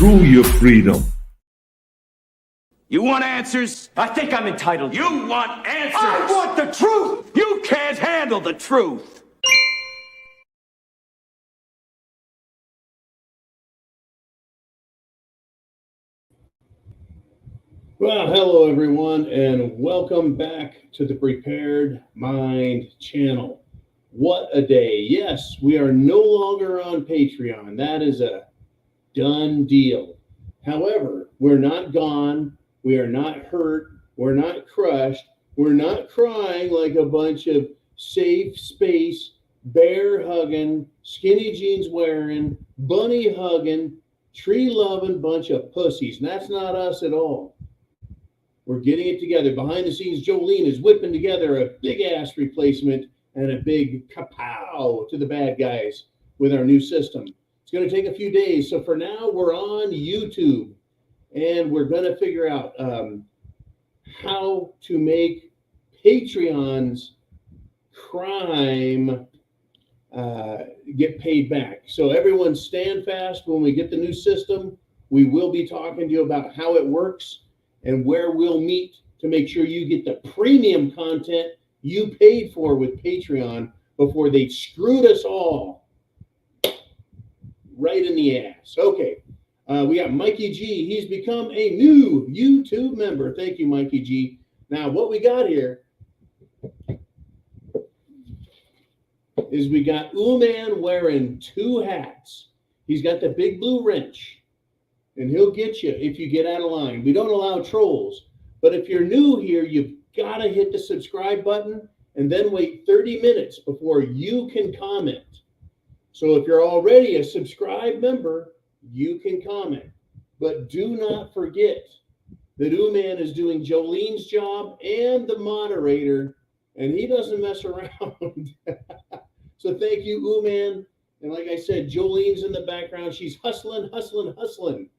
through your freedom. You want answers? I think I'm entitled. You want answers? I want the truth! You can't handle the truth! Well, hello everyone, and welcome back to the Prepared Mind channel. What a day. Yes, we are no longer on Patreon. That is a done deal. However, we're not gone. We are not hurt. We're not crushed. We're not crying like a bunch of safe space, bear hugging, skinny jeans wearing, bunny hugging, tree loving bunch of pussies. And that's not us at all. We're getting it together. Behind the scenes, Jolene is whipping together a big ass replacement and a big kapow to the bad guys with our new system. It's going to take a few days. So for now, we're on YouTube, and we're going to figure out how to make Patreon's crime get paid back. So everyone stand fast. When we get the new system, we will be talking to you about how it works and where we'll meet to make sure you get the premium content you paid for with Patreon before they screwed us all right in the ass. Okay, we got Mikey G. He's become a new YouTube member. Thank you, Mikey G. Now, what we got here is we got Uman wearing two hats. He's got the big blue wrench, and he'll get you if you get out of line. We don't allow trolls, but if you're new here, you've got to hit the subscribe button and then wait 30 minutes before you can comment. So if you're already a subscribed member, you can comment. But do not forget that Uman is doing Jolene's job and the moderator, and he doesn't mess around. So thank you, Uman. And like I said, Jolene's in the background. She's hustling.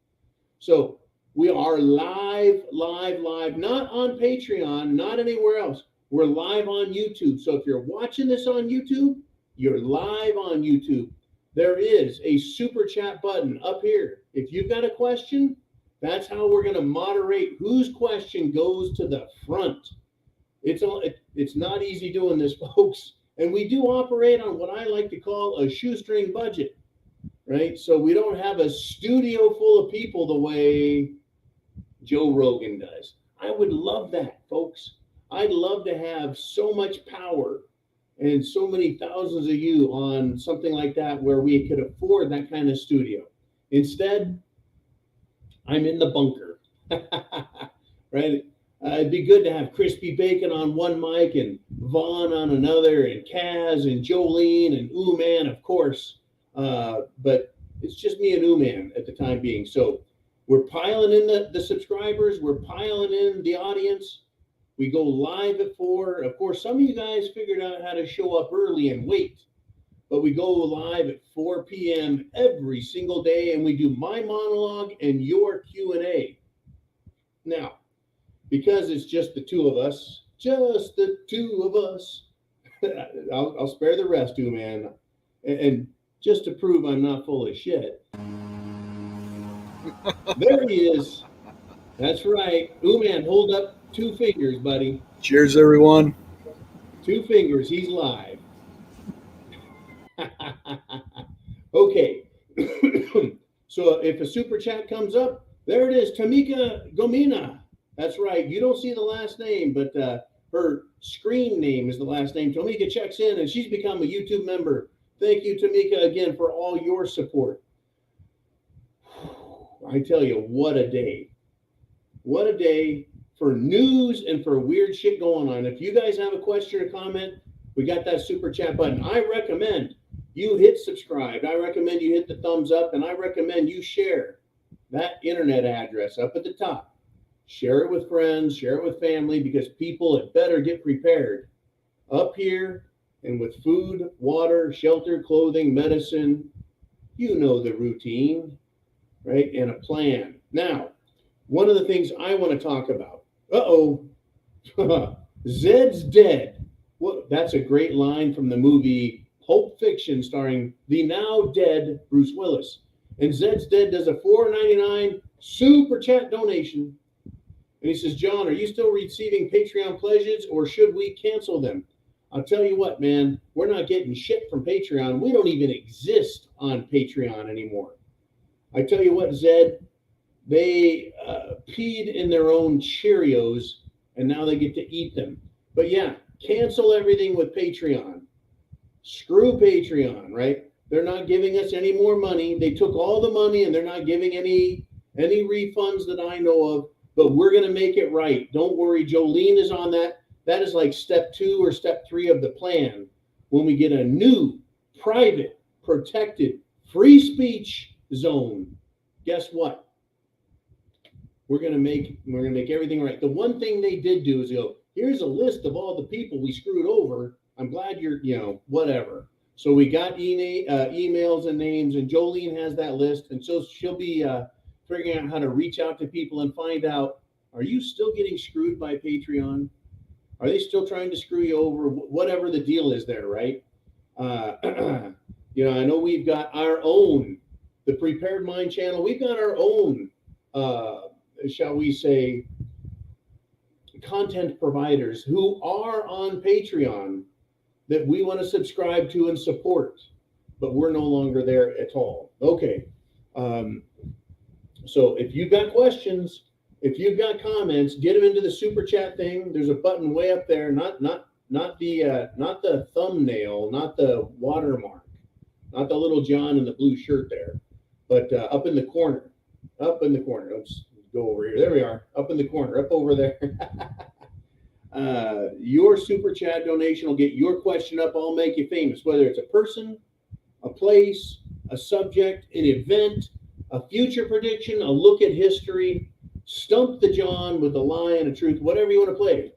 So we are live, not on Patreon, not anywhere else. We're live on YouTube. So if you're watching this on YouTube, you're live on YouTube. There is a super chat button up here. If you've got a question, that's how we're going to moderate whose question goes to the front. It's not easy doing this, folks. And we do operate on what I like to call a shoestring budget. Right? So we don't have a studio full of people the way Joe Rogan does. I would love that, folks. I'd love to have so much power and so many thousands of you on something like that where we could afford that kind of studio. Instead, I'm in the bunker. Right? It'd be good to have Crispy Bacon on one mic and Vaughn on another and Kaz and Jolene and Uman, of course. But it's just me and Uman at the time being. So we're piling in the subscribers. We're piling in the audience. We go live at 4. Of course, some of you guys figured out how to show up early and wait. But we go live at 4 p.m. every single day, and we do my monologue and your Q&A. Now, because it's just the two of us, I'll spare the rest, Uman. And just to prove I'm not full of shit. There he is. That's right. Uman, hold up 2 fingers, buddy. Cheers, everyone. 2 fingers. He's live. Okay. So if a super chat comes up, there it is. Tamika Gomina. That's right. You don't see the last name, but her screen name is the last name. Tamika checks in, and she's become a YouTube member. Thank you, Tamika, again, for all your support. I tell you, what a day. What a day for news and for weird shit going on. If you guys have a question or comment, we got that super chat button. I recommend you hit subscribe. I recommend you hit the thumbs up, and I recommend you share that internet address up at the top. Share it with friends, share it with family, because people had better get prepared up here. And with food, water, shelter, clothing, medicine, you know the routine, right? And a plan. Now, one of the things I want to talk about. Zed's dead. Well, that's a great line from the movie Pulp Fiction, starring the now dead Bruce Willis. And Zed's Dead does a $4.99 super chat donation. And he says, John, are you still receiving Patreon pledges or should we cancel them? I'll tell you what, man, we're not getting shit from Patreon. We don't even exist on Patreon anymore. I tell you what, Zed, they peed in their own Cheerios and now they get to eat them. But yeah, cancel everything with Patreon. Screw Patreon, right? They're not giving us any more money. They took all the money and they're not giving any refunds that I know of, but we're going to make it right. Don't worry. Jolene is on that. That is like step 2 or step 3 of the plan. When we get a new, private, protected, free speech zone, guess what? We're going to make everything right. The one thing they did do is go, here's a list of all the people we screwed over. I'm glad you're, whatever. So we got emails and names, and Jolene has that list. And so she'll be figuring out how to reach out to people and find out, are you still getting screwed by Patreon? Are they still trying to screw you over? Whatever the deal is there, right? I know we've got our own, the Prepared Mind channel. We've got our own, shall we say, content providers who are on Patreon that we want to subscribe to and support, but we're no longer there at all. Okay. So if you've got questions, if you've got comments, get them into the super chat thing. There's a button way up there, not the thumbnail, not the watermark, not the little John in the blue shirt there, but up in the corner. Let's go over here. There we are. Up in the corner, up over there. Your super chat donation will get your question up. I'll make you famous, whether it's a person, a place, a subject, an event, a future prediction, a look at history, stump the John with a lie and a truth, whatever you want to play.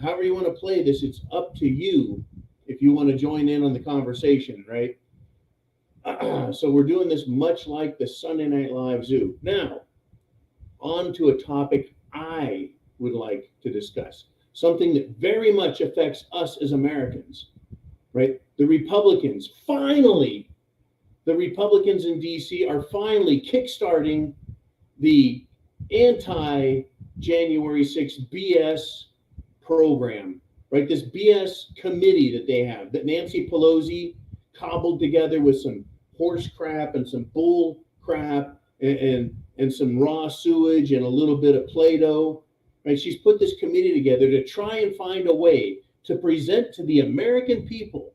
However you want to play this, it's up to you if you want to join in on the conversation, right? So we're doing this much like the Sunday Night Live Zoo. Now, on to a topic I would like to discuss, something that very much affects us as Americans, right? The Republicans in DC are finally kickstarting the anti-January 6th BS program, right? This BS committee that they have, that Nancy Pelosi cobbled together with some horse crap and some bull crap and some raw sewage and a little bit of Play-Doh, right? She's put this committee together to try and find a way to present to the American people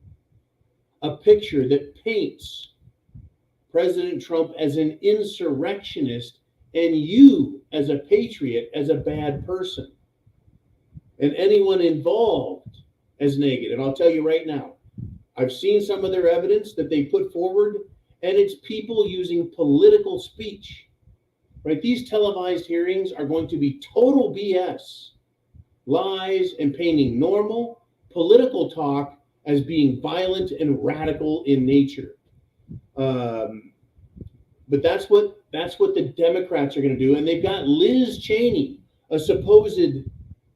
a picture that paints President Trump as an insurrectionist and you as a patriot as a bad person, and anyone involved as negative. I'll tell you right now, I've seen some of their evidence that they put forward, and it's people using political speech, right? These televised hearings are going to be total BS, lies, and painting normal political talk as being violent and radical in nature. But that's what the Democrats are going to do. And they've got Liz Cheney, a supposed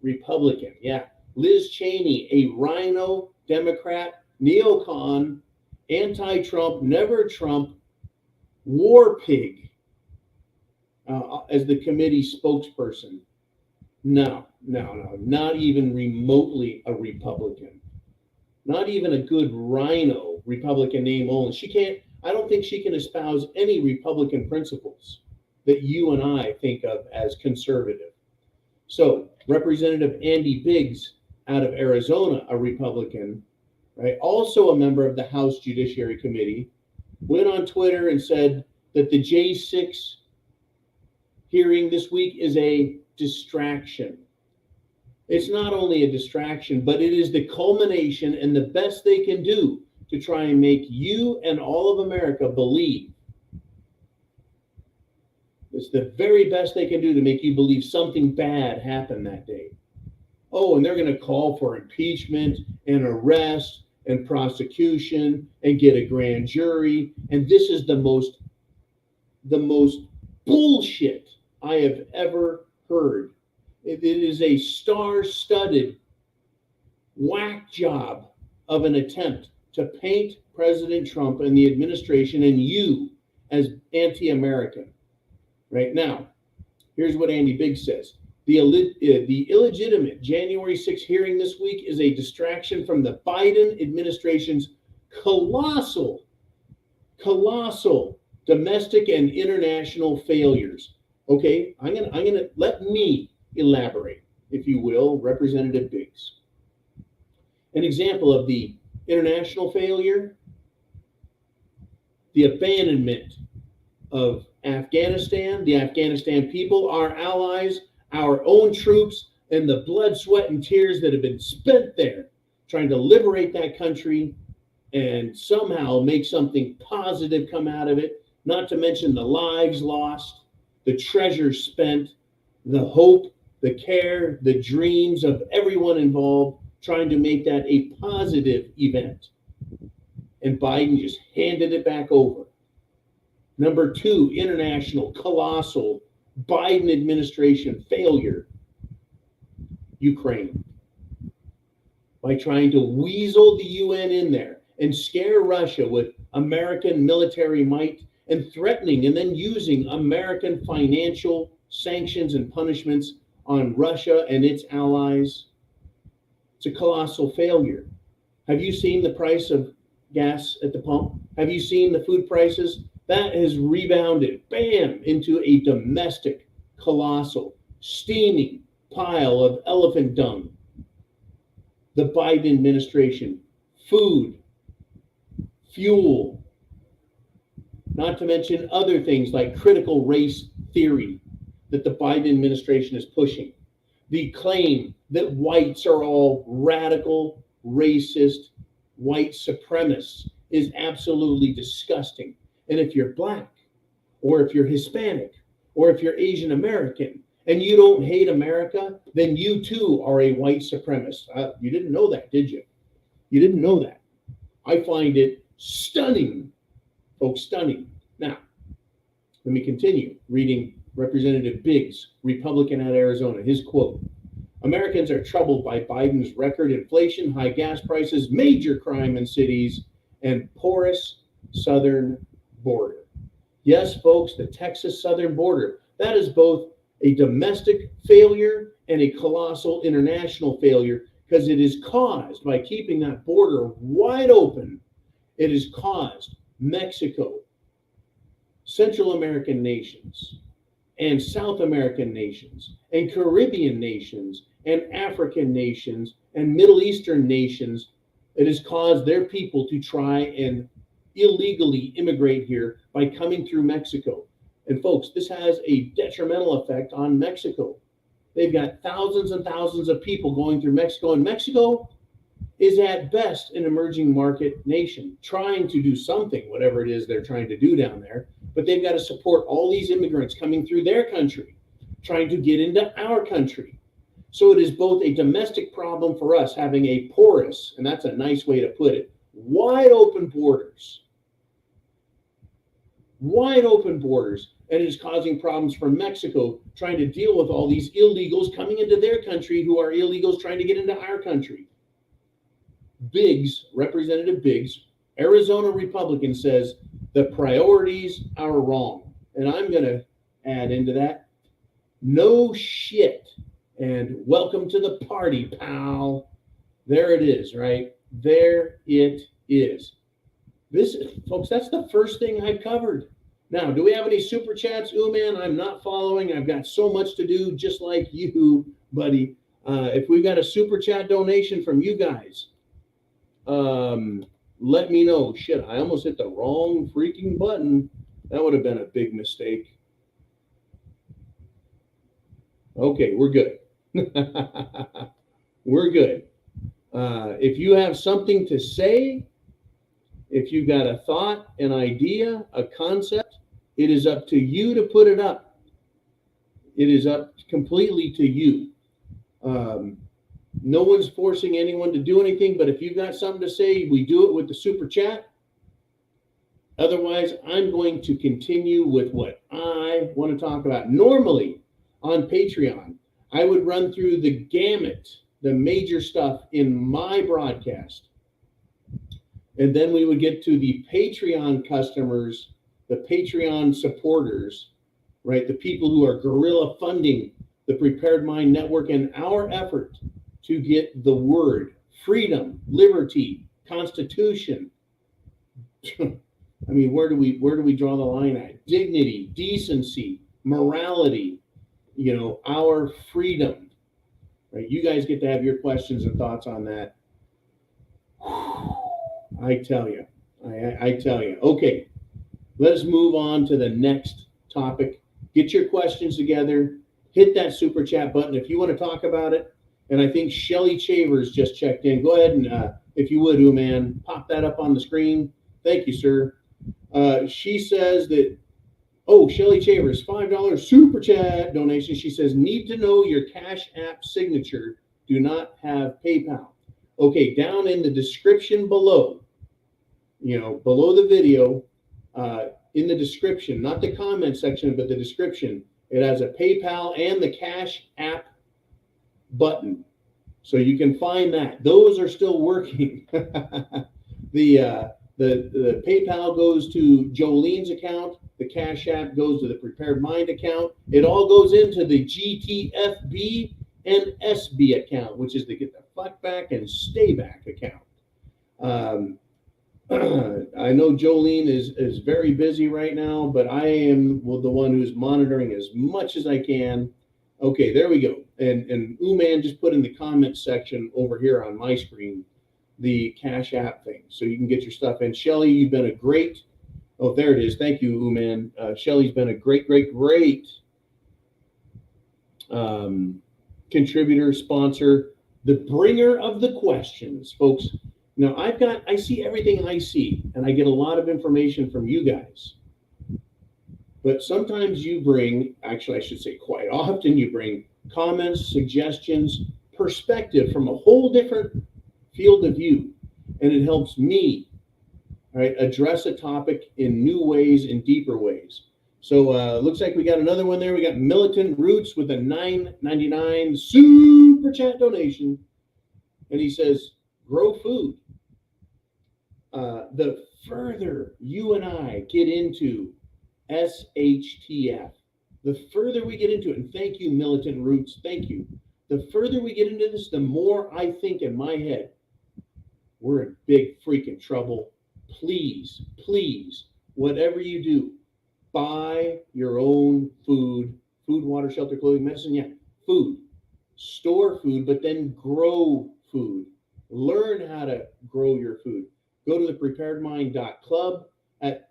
Republican. Yeah, Liz Cheney, a rhino Democrat, neocon, anti-Trump, never Trump, war pig, as the committee spokesperson. No, not even remotely a Republican. Not even a good rhino Republican name only. I don't think she can espouse any Republican principles that you and I think of as conservative. So Representative Andy Biggs out of Arizona, a Republican, right, also a member of the House Judiciary Committee, went on Twitter and said that the J6 hearing this week is a distraction. It's not only a distraction, but it is the culmination and the best they can do to try and make you and all of America believe. It's the very best they can do to make you believe something bad happened that day. Oh, and they're going to call for impeachment and arrest and prosecution and get a grand jury. And this is the most bullshit I have ever heard. It is a star-studded whack job of an attempt to paint President Trump and the administration and you as anti-American. Right now, here's what Andy Biggs says. The illegitimate January 6th hearing this week is a distraction from the Biden administration's colossal domestic and international failures. Okay, I'm gonna let me elaborate, if you will, Representative Biggs. An example of the international failure, the abandonment of Afghanistan, the Afghanistan people, our allies, our own troops, and the blood, sweat, and tears that have been spent there trying to liberate that country and somehow make something positive come out of it, not to mention the lives lost, the treasure spent, the hope, the care, the dreams of everyone involved, trying to make that a positive event. And Biden just handed it back over. Number two, international, colossal, Biden administration failure, Ukraine. By trying to weasel the UN in there and scare Russia with American military might and threatening and then using American financial sanctions and punishments on Russia and its allies. It's a colossal failure. Have you seen the price of gas at the pump? Have you seen the food prices? That has rebounded, bam, into a domestic, colossal, steaming pile of elephant dung. The Biden administration, food, fuel, not to mention other things like critical race theory that the Biden administration is pushing. The claim that whites are all radical, racist, white supremacists is absolutely disgusting. And if you're Black, or if you're Hispanic, or if you're Asian American, and you don't hate America, then you too are a white supremacist. You didn't know that, did you? You didn't know that. I find it stunning, folks, stunning. Now, let me continue reading Representative Biggs, Republican out of Arizona, his quote. Americans are troubled by Biden's record inflation, high gas prices, major crime in cities, and porous southern border. Yes, folks, the Texas southern border, that is both a domestic failure and a colossal international failure because it is caused by keeping that border wide open. It has caused Mexico, Central American nations, and South American nations, and Caribbean nations, and African nations, and Middle Eastern nations. It has caused their people to try and illegally immigrate here by coming through Mexico. And folks, this has a detrimental effect on Mexico. They've got thousands and thousands of people going through Mexico, and Mexico is at best an emerging market nation, trying to do something, whatever it is they're trying to do down there. But they've got to support all these immigrants coming through their country, trying to get into our country. So it is both a domestic problem for us having a porous, and that's a nice way to put it, wide open borders, and it is causing problems for Mexico trying to deal with all these illegals coming into their country who are illegals trying to get into our country. Biggs, Representative Biggs, Arizona Republican, says the priorities are wrong. And I'm going to add into that, no shit. And welcome to the party, pal. There it is, right? There it is. This, folks, that's the first thing I covered. Now, do we have any super chats? Ooh, man, I'm not following. I've got so much to do, just like you, buddy. If we've got a super chat donation from you guys, let me know. Shit, I almost hit the wrong freaking button. That would have been a big mistake. Okay, we're good. We're good. If you have something to say, if you've got a thought, an idea, a concept, it is up to you to put it up. It is up completely to you. No one's forcing anyone to do anything, but if you've got something to say, we do it with the super chat. Otherwise, I'm going to continue with what I want to talk about. Normally on Patreon, I would run through the gamut, the major stuff in my broadcast. And then we would get to the Patreon customers the Patreon supporters, right? The people who are guerrilla funding the Prepared Mind Network and our effort to get the word freedom, liberty, Constitution. I mean, where do we draw the line at? Dignity, decency, morality, our freedom. Right? You guys get to have your questions and thoughts on that. I tell you. Okay, let's move on to the next topic. Get your questions together. Hit that super chat button if you want to talk about it. And I think Shelly Chavers just checked in. Go ahead and, if you would, man, pop that up on the screen. Thank you, sir. She says that, Shelly Chavers, $5 super chat donation. She says, need to know your Cash App signature. Do not have PayPal. Okay, down in the description below, below the video, in the description, not the comment section, but the description, it has a PayPal and the Cash App button. So you can find that. Those are still working. The PayPal goes to Jolene's account. The Cash App goes to the Prepared Mind account. It all goes into the GTFB and SB account, which is the Get the Fuck Back and Stay Back account. I know Jolene is very busy right now, but I am the one who's monitoring as much as I can. Okay, there we go. And Uman just put in the comment section over here on my screen the Cash App thing, so you can get your stuff in. Shelly, you've been a great. Oh, there it is. Thank you, Uman. Shelly's been a great contributor, sponsor, the bringer of the questions, folks. Now, I see everything I see, and I get a lot of information from you guys. But sometimes you bring, actually, I should say quite often, you bring comments, suggestions, perspective from a whole different field of view, and it helps me, right, address a topic in new ways, in deeper ways. So looks like we got another one there. We got Militant Roots with a $9.99 super chat donation, and he says, grow food. The further you and I get into SHTF, the further we get into it, and thank you, Militant Roots, thank you. The further we get into this, the more I think in my head, we're in big freaking trouble. Please, whatever you do, buy your own food, water, shelter, clothing, medicine, yeah, food. Store food, but then grow food. Learn how to grow your food. Go to the preparedmind.club at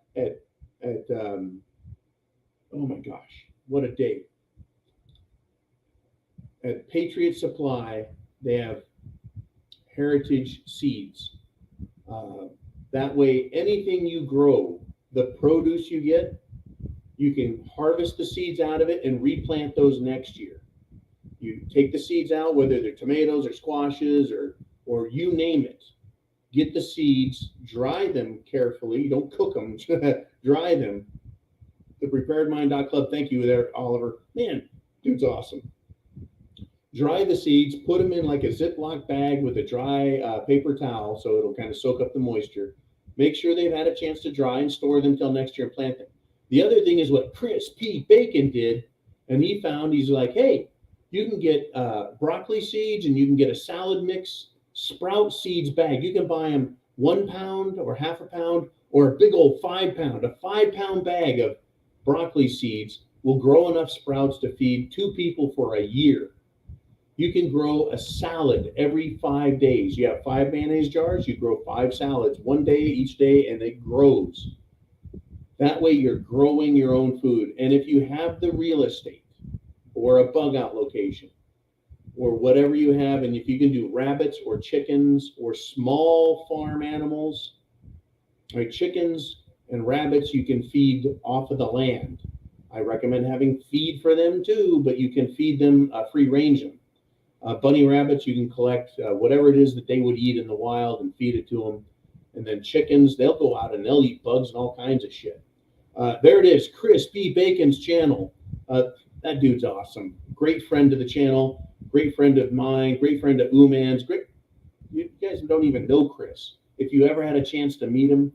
oh my gosh, what a day. At Patriot Supply, they have heritage seeds. That way, anything you grow, the produce you get, you can harvest the seeds out of it and replant those next year. You take the seeds out, whether they're tomatoes or squashes or you name it. Get the seeds, dry them carefully. Don't cook them, dry them. The preparedmind.club. Thank you there, Oliver. Man, dude's awesome. Dry the seeds, put them in like a Ziploc bag with a dry paper towel so it'll kind of soak up the moisture. Make sure they've had a chance to dry and store them till next year and plant them. The other thing is what Chris P. Bacon did, and he's like, hey, you can get broccoli seeds and you can get a salad mix sprout seeds bag. You can buy them 1 pound or half a pound or a big old 5 pound. A 5-pound bag of broccoli seeds will grow enough sprouts to feed 2 people for a year. You can grow a salad every 5 days. You have 5 mayonnaise jars, you grow 5 salads, 1 day each day, and it grows. That way you're growing your own food. And if you have the real estate or a bug out location or whatever you have, and if you can do rabbits or chickens or small farm animals, like chickens and rabbits, you can feed off of the land. I recommend having feed for them too, but you can feed them, free range them. Bunny rabbits, you can collect whatever it is that they would eat in the wild and feed it to them. And then chickens, they'll go out and they'll eat bugs and all kinds of shit. There it is, Chris B. Bacon's channel. That dude's awesome. Great friend of the channel, great friend of mine, great friend of Uman's. Great. You guys don't even know Chris. If you ever had a chance to meet him,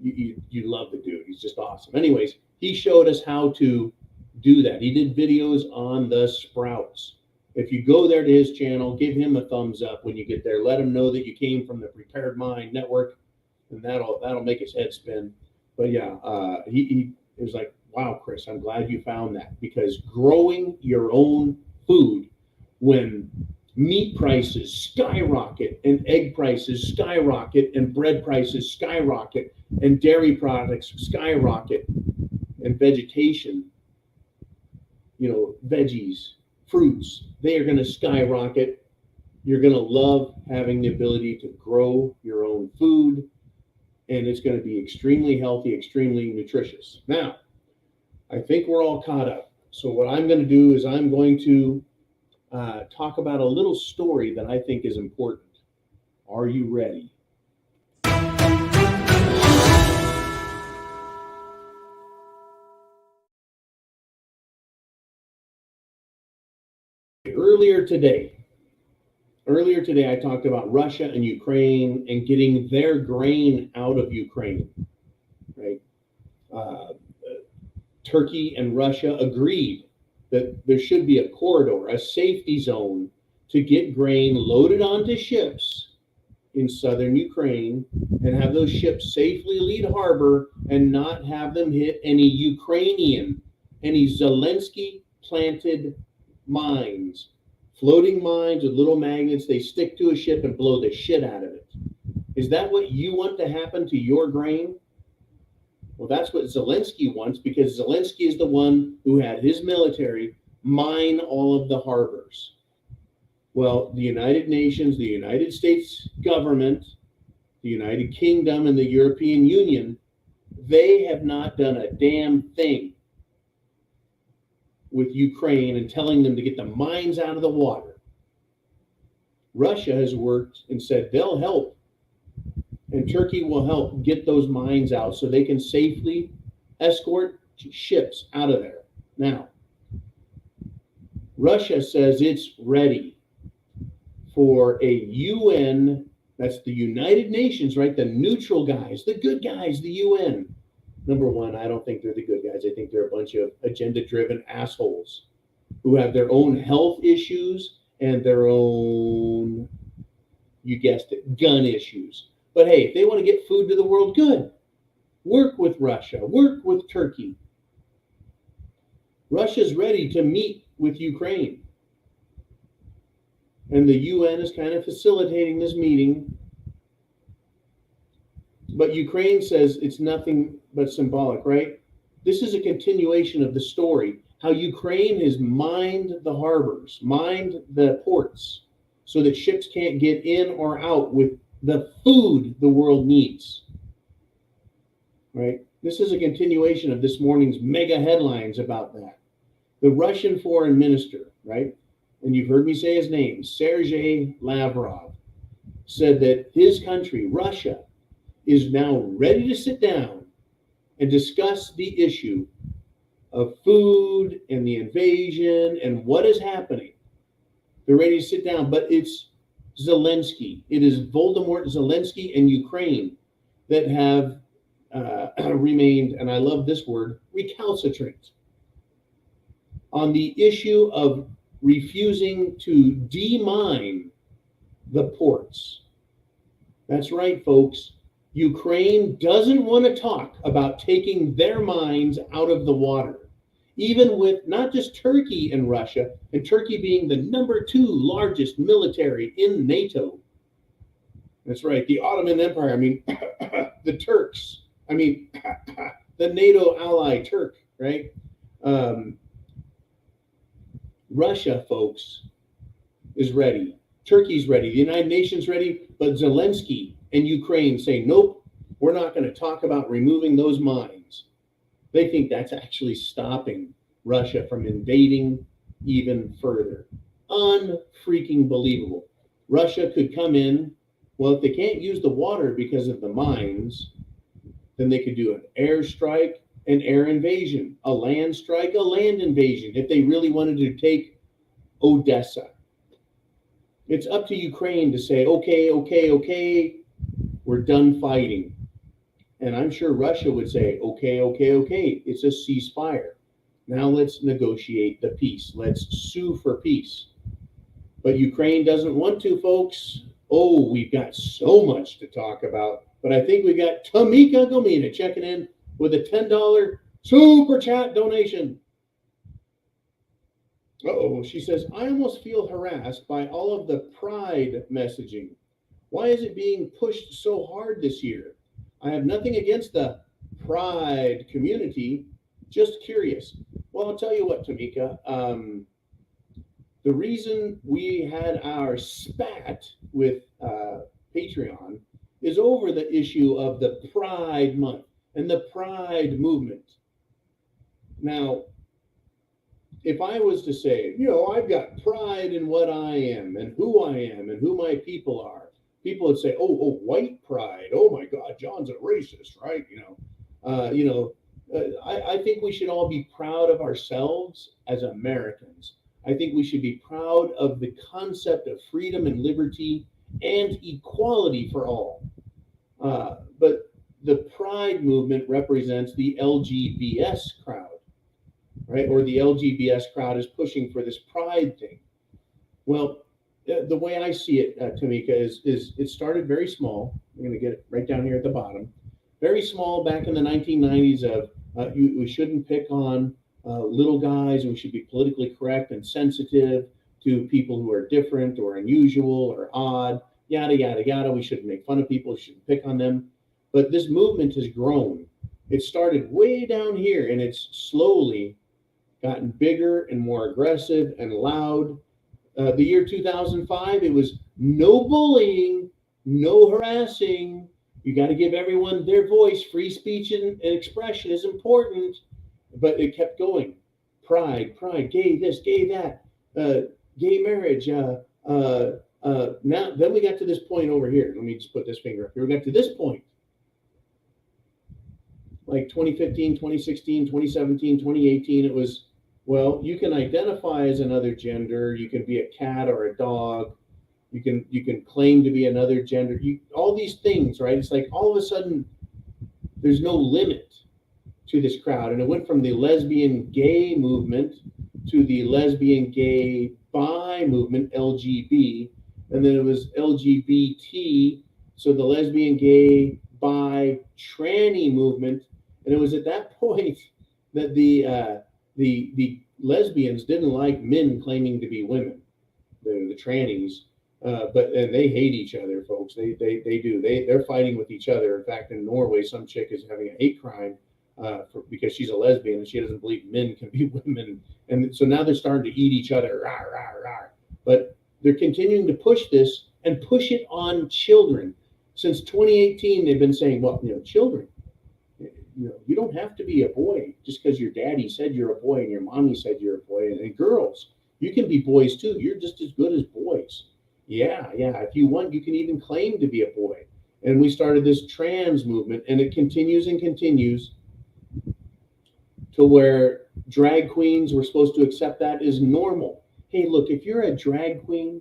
you love the dude. He's just awesome. Anyways, he showed us how to do that. He did videos on the sprouts. If you go there to his channel, give him a thumbs up when you get there. Let him know that you came from the Prepared Mind Network, and that'll make his head spin. But yeah, he was like, wow, Chris, I'm glad you found that, because growing your own food when meat prices skyrocket and egg prices skyrocket and bread prices skyrocket and dairy products skyrocket and vegetation, veggies, fruits, they are going to skyrocket. You're going to love having the ability to grow your own food, and it's going to be extremely healthy, extremely nutritious. Now, I think we're all caught up. So what I'm going to do is I'm going to talk about a little story that I think is important. Are you ready? Earlier today, I talked about Russia and Ukraine and getting their grain out of Ukraine, right? Turkey and Russia agreed that there should be a corridor, a safety zone, to get grain loaded onto ships in southern Ukraine and have those ships safely leave harbor and not have them hit any Zelensky planted mines, floating mines with little magnets. They stick to a ship and blow the shit out of it. Is that what you want to happen to your grain? Well, that's what Zelensky wants, because Zelensky is the one who had his military mine all of the harbors. Well, the United Nations, the United States government, the United Kingdom, and the European Union, they have not done a damn thing with Ukraine and telling them to get the mines out of the water. Russia has worked and said they'll help, and Turkey will help get those mines out so they can safely escort ships out of there. Now, Russia says it's ready for a UN, that's the United Nations, right? The neutral guys, the good guys, the UN. Number one, I don't think they're the good guys. I think they're a bunch of agenda-driven assholes who have their own health issues and their own, you guessed it, gun issues. But hey, if they want to get food to the world, good. Work with Russia. Work with Turkey. Russia's ready to meet with Ukraine. And the UN is kind of facilitating this meeting. But Ukraine says it's nothing but symbolic, right? This is a continuation of the story, how Ukraine has mined the harbors, mined the ports, so that ships can't get in or out with the food the world needs, right? This is a continuation of this morning's mega headlines about that. The Russian foreign minister, right? And you've heard me say his name, Sergei Lavrov, said that his country, Russia, is now ready to sit down and discuss the issue of food and the invasion and what is happening. They're ready to sit down, but it's Zelensky. It is Voldemort Zelensky and Ukraine that have remained, and I love this word, recalcitrant on the issue of refusing to demine the ports. That's right, folks. Ukraine doesn't want to talk about taking their mines out of the water, even with not just Turkey and Russia, and Turkey being the number 2 largest military in NATO. That's right, the Ottoman Empire, the Turks, the NATO ally Turk, right? Russia, folks, is ready. Turkey's ready. The United Nations ready, but Zelensky and Ukraine say, nope, we're not going to talk about removing those mines. They think that's actually stopping Russia from invading even further. Unfreaking believable. Russia could come in. Well, if they can't use the water because of the mines, then they could do an airstrike, an air invasion, a land strike, a land invasion, if they really wanted to take Odessa. It's up to Ukraine to say, okay, we're done fighting. And I'm sure Russia would say, okay, it's a ceasefire. Now let's negotiate the peace. Let's sue for peace. But Ukraine doesn't want to, folks. Oh, we've got so much to talk about. But I think we got Tamika Gomina checking in with a $10 super chat donation. She says, I almost feel harassed by all of the pride messaging. Why is it being pushed so hard this year? I have nothing against the pride community, just curious. Well, I'll tell you what, Tamika. The reason we had our spat with Patreon is over the issue of the Pride Month and the Pride movement. Now, if I was to say, I've got pride in what I am and who my people are, people would say, oh, white pride. Oh my God, John's a racist, right? I think we should all be proud of ourselves as Americans. I think we should be proud of the concept of freedom and liberty and equality for all. But the pride movement represents the LGBS crowd, right? Or the LGBS crowd is pushing for this pride thing. Well, the way I see it, Tamika, is it started very small. I'm going to get it right down here at the bottom. Very small back in the 1990s of we shouldn't pick on little guys, and we should be politically correct and sensitive to people who are different or unusual or odd, yada, yada, yada. We shouldn't make fun of people. We shouldn't pick on them. But this movement has grown. It started way down here, and it's slowly gotten bigger and more aggressive and loud. The year 2005, it was no bullying, no harassing. You got to give everyone their voice. Free speech and expression is important. But it kept going. Pride, gay this, gay that, gay marriage. Now, then we got to this point over here. Let me just put this finger up here. We got to this point. Like 2015, 2016, 2017, 2018, it was, well, you can identify as another gender. You can be a cat or a dog. You can claim to be another gender. All these things, right? It's like all of a sudden, there's no limit to this crowd. And it went from the lesbian gay movement to the lesbian gay bi movement, LGB. And then it was LGBT. So the lesbian gay bi tranny movement. And it was at that point that the lesbians didn't like men claiming to be women, the trannies, and they hate each other, folks. They do. They're fighting with each other. In fact, in Norway, some chick is having a hate crime because she's a lesbian and she doesn't believe men can be women. And so now they're starting to eat each other. Rah, rah, rah. But they're continuing to push this and push it on children. Since 2018, they've been saying, well, children. You don't have to be a boy just because your daddy said you're a boy and your mommy said you're a boy. And girls, you can be boys too. You're just as good as boys. Yeah. If you want, you can even claim to be a boy. And we started this trans movement, and it continues and continues to where drag queens were supposed to accept that as normal. Hey, look, if you're a drag queen,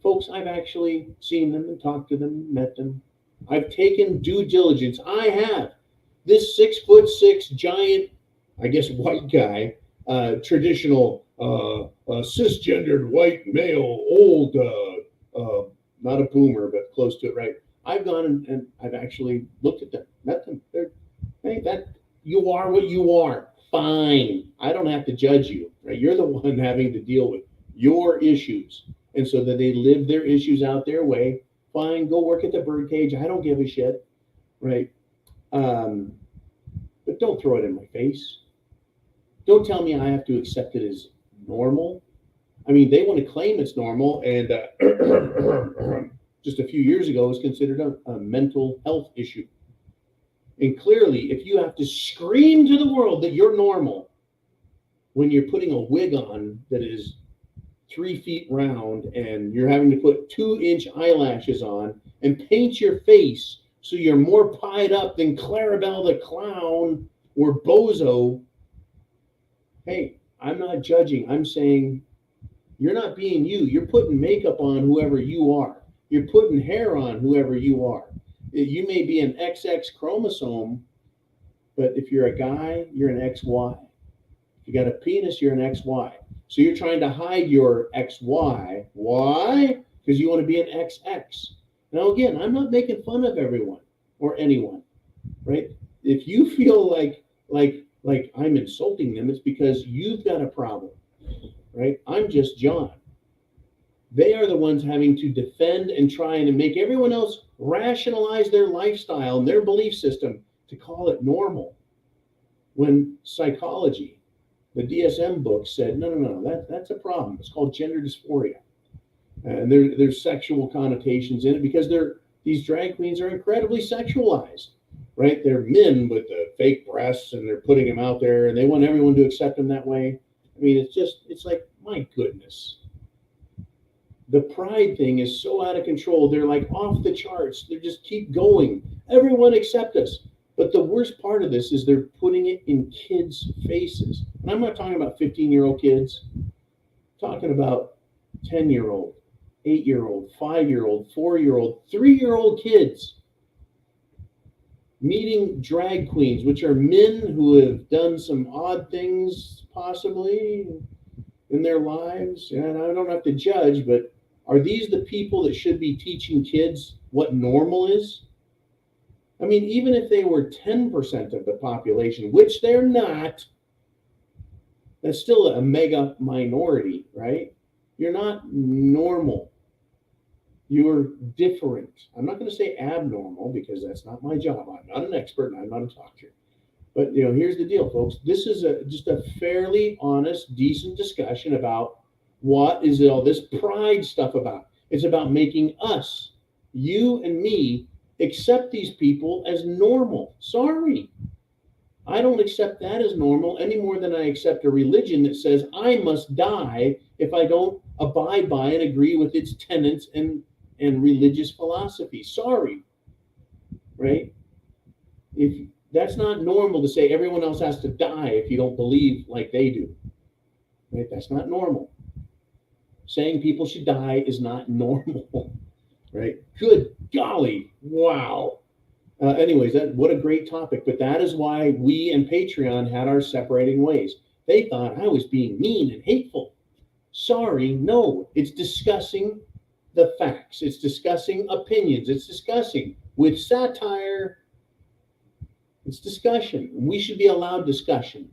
folks, I've actually seen them and talked to them, met them. I've taken due diligence. I have. This 6'6" giant, I guess, white guy, traditional cisgendered white male, old, not a boomer, but close to it, right? I've gone and I've actually looked at them, met them. You are what you are. Fine. I don't have to judge you, right? You're the one having to deal with your issues. And so that they live their issues out their way. Fine. Go work at the birdcage. I don't give a shit, right? But don't throw it in my face. Don't tell me I have to accept it as normal. I mean, they want to claim it's normal, and just a few years ago, it was considered a mental health issue. And clearly, if you have to scream to the world that you're normal when you're putting a wig on that is 3 feet round, and you're having to put 2-inch eyelashes on and paint your face so you're more pied up than Clarabelle the Clown or Bozo. Hey, I'm not judging. I'm saying you're not being you. You're putting makeup on whoever you are. You're putting hair on whoever you are. You may be an XX chromosome, but if you're a guy, you're an XY. If you got a penis, you're an XY. So you're trying to hide your XY. Why? Because you want to be an XX. Now, again, I'm not making fun of everyone or anyone, right? If you feel like I'm insulting them, it's because you've got a problem, right? I'm just John. They are the ones having to defend and try and make everyone else rationalize their lifestyle and their belief system to call it normal. When psychology, the DSM book said, no, that's a problem. It's called gender dysphoria. And there's sexual connotations in it because these drag queens are incredibly sexualized, right? They're men with the fake breasts and they're putting them out there and they want everyone to accept them that way. I mean, it's like, my goodness. The pride thing is so out of control. They're like off the charts. They just keep going. Everyone accept us. But the worst part of this is they're putting it in kids' faces. And I'm not talking about 15-year-old kids. I'm talking about 10-year-old, 8-year-old, 5-year-old, 4-year-old, 3-year-old kids meeting drag queens, which are men who have done some odd things possibly in their lives. And I don't have to judge, but are these the people that should be teaching kids what normal is? I mean, even if they were 10% of the population, which they're not, that's still a mega minority, right? You're not normal. You're different. I'm not going to say abnormal because that's not my job. I'm not an expert and I'm not a doctor. But here's the deal, folks. This is just a fairly honest, decent discussion about what is all this pride stuff about. It's about making us, you and me, accept these people as normal. Sorry. I don't accept that as normal any more than I accept a religion that says I must die if I don't abide by and agree with its tenets and religious philosophy. Sorry. Right? If that's not normal to say everyone else has to die if you don't believe like they do. Right? That's not normal. Saying people should die is not normal. Right? Good golly. Wow. Anyways, what a great topic. But that is why we and Patreon had our separating ways. They thought I was being mean and hateful. Sorry, no. It's discussing the facts. It's discussing opinions. It's discussing with satire. It's discussion. We should be allowed discussion.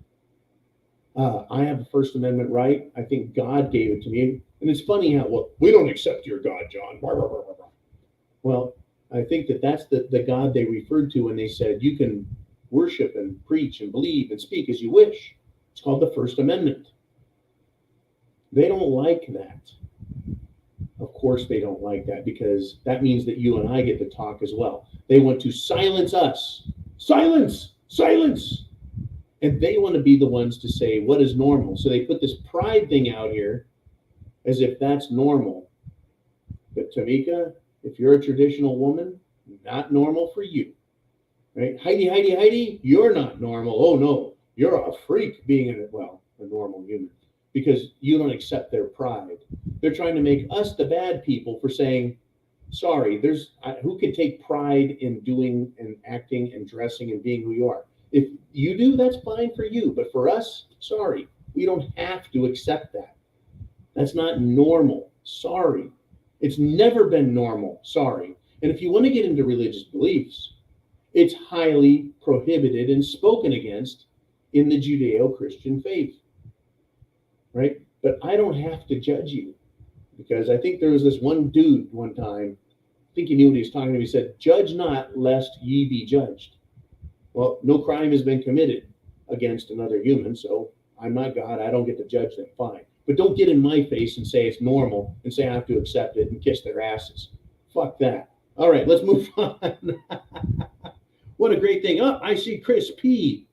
I have the First Amendment right. I think God gave it to me. And it's funny how, well, we don't accept your God, John. Well, I think that's the God they referred to when they said you can worship and preach and believe and speak as you wish. It's called the First Amendment. They don't like that. Of course they don't like that because that means that you and I get to talk as well. They want to silence us. Silence! Silence! And they want to be the ones to say what is normal. So they put this pride thing out here as if that's normal. But Tamika, if you're a traditional woman, not normal for you. Right? Heidi, you're not normal. Oh no, you're a freak being a normal human because you don't accept their pride. They're trying to make us the bad people for saying, sorry, who can take pride in doing and acting and dressing and being who you are? If you do, that's fine for you. But for us, sorry, we don't have to accept that. That's not normal. Sorry. It's never been normal. Sorry. And if you want to get into religious beliefs, it's highly prohibited and spoken against in the Judeo-Christian faith. Right? But I don't have to judge you because I think there was this one dude one time, I think he knew what he was talking to. He said, judge not lest ye be judged. Well, no crime has been committed against another human, so I'm not God. I don't get to judge them. Fine. But don't get in my face and say it's normal and say I have to accept it and kiss their asses. Fuck that. All right, let's move on. What a great thing. Oh, I see Chris P.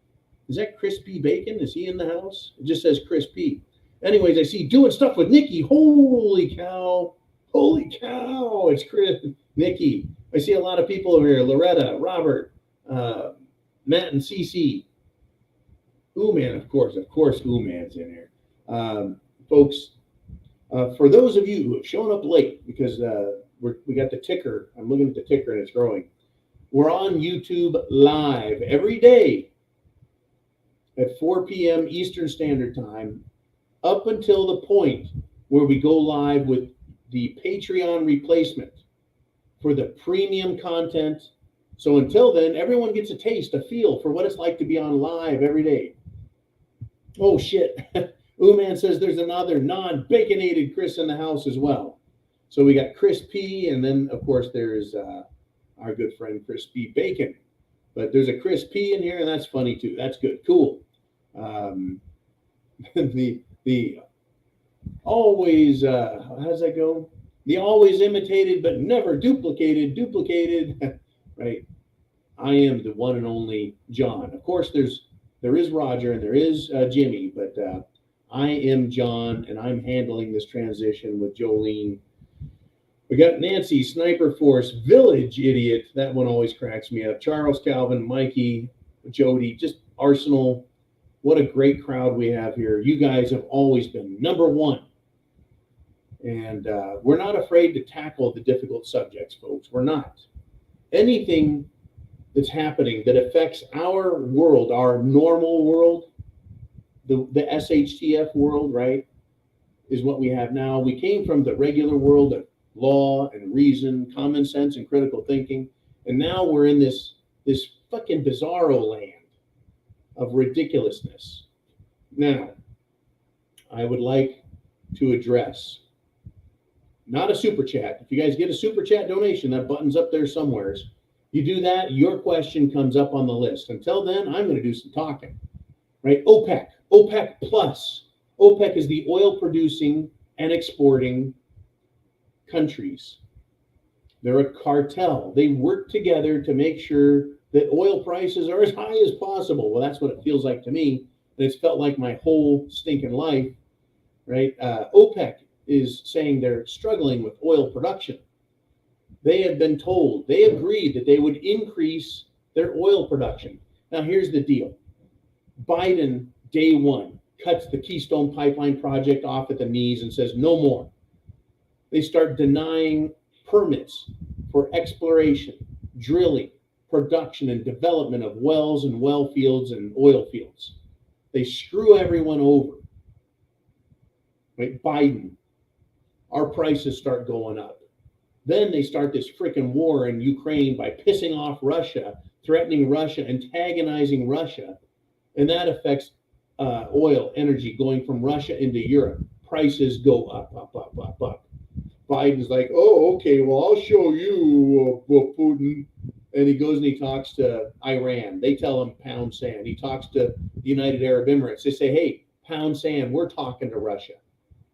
Is that Chris P. Bacon? Is he in the house? It just says Chris P. Anyways, I see doing stuff with Nikki. Holy cow. Holy cow. It's Chris, Nikki. I see a lot of people over here. Loretta, Robert, Matt and Cece. Ooh-man, of course, Ooh-man's in here. Folks, for those of you who have shown up late, because we got the ticker, I'm looking at the ticker and it's growing. We're on YouTube live every day at 4 p.m. Eastern Standard Time, up until the point where we go live with the Patreon replacement for the premium content. So until then, everyone gets a taste, a feel for what it's like to be on live every day. Oh shit. Ooman says there's another non-baconated Chris in the house as well. So we got Chris P, and then of course there's our good friend Chris P Bacon. But there's a Chris P in here, and that's funny too. That's good. Cool. The always how does that go? The always imitated but never duplicated, right? I am the one and only John. Of course, there is Roger and there is Jimmy, but I am John, and I'm handling this transition with Jolene. We got Nancy, Sniper Force, Village Idiot. That one always cracks me up. Charles, Calvin, Mikey, Jody, just Arsenal. What a great crowd we have here. You guys have always been number one. And we're not afraid to tackle the difficult subjects, folks. We're not. Anything that's happening that affects our world, our normal world, the SHTF world, right, is what we have now. We came from the regular world of law and reason, common sense and critical thinking, and now we're in this fucking bizarro land of ridiculousness. Now, I would like to address, not a super chat. If you guys get a super chat donation, that button's up there somewheres. You do that, your question comes up on the list. Until then, I'm going to do some talking. Right? OPEC plus. OPEC is the oil producing and exporting countries. They're a cartel. They work together to make sure that oil prices are as high as possible. Well, that's what it feels like to me. And it's felt like my whole stinking life, right? OPEC is saying they're struggling with oil production. They have been told, they agreed that they would increase their oil production. Now, here's the deal. Biden, day one, cuts the Keystone Pipeline project off at the knees and says, no more. They start denying permits for exploration, drilling, production, and development of wells and well fields and oil fields. They screw everyone over. Right? Biden, our prices start going up. Then they start this freaking war in Ukraine by pissing off Russia, threatening Russia, antagonizing Russia. And that affects oil, energy going from Russia into Europe. Prices go up. Biden's like, oh, okay, well, I'll show you, Putin. And he goes and he talks to Iran. They tell him pound sand. He talks to the United Arab Emirates. They say, hey, pound sand, we're talking to Russia.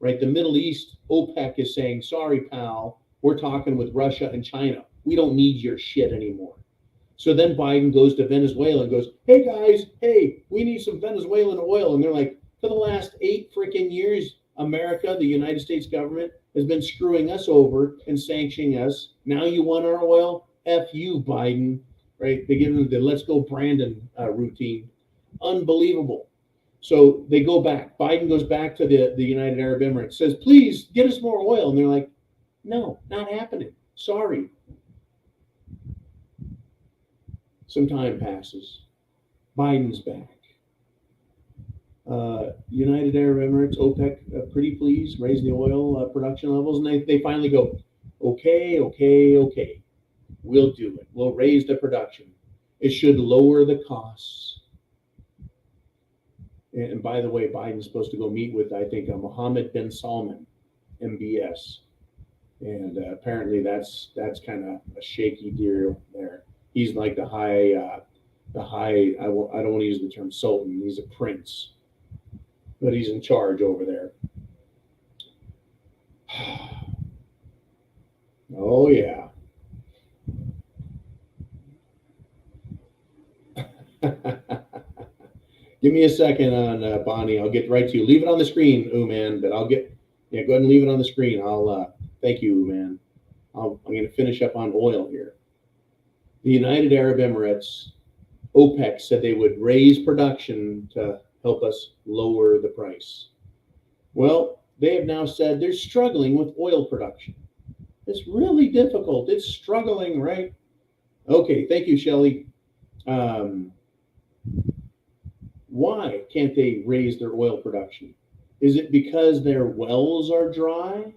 Right? The Middle East, OPEC is saying, sorry, pal, we're talking with Russia and China. We don't need your shit anymore. So then Biden goes to Venezuela and goes, hey, guys, hey, we need some Venezuelan oil. And they're like, for the last 8 freaking years, America, the United States government, has been screwing us over and sanctioning us. Now you want our oil? F you, Biden. Right? They give them the let's go Brandon routine. Unbelievable. So they go back. Biden goes back to the United Arab Emirates, says, please get us more oil. And they're like, no, not happening. Sorry. Some time passes. Biden's back. United Arab Emirates, OPEC, pretty please raise the oil production levels. And they finally go, okay. We'll do it. We'll raise the production. It should lower the costs. And by the way, Biden's supposed to go meet with, I think, Mohammed bin Salman, MBS. And apparently that's kind of a shaky deal there. He's like the high, I don't want to use the term sultan. He's a prince, but he's in charge over there. Oh, yeah. Give me a second on Bonnie. I'll get right to you. Leave it on the screen, man. But go ahead and leave it on the screen. Thank you, man. I'm going to finish up on oil here. The United Arab Emirates, OPEC, said they would raise production to help us lower the price. Well, they have now said they're struggling with oil production. It's really difficult. It's struggling, right? Okay, thank you, Shelley. Why can't they raise their oil production? Is it because their wells are dry?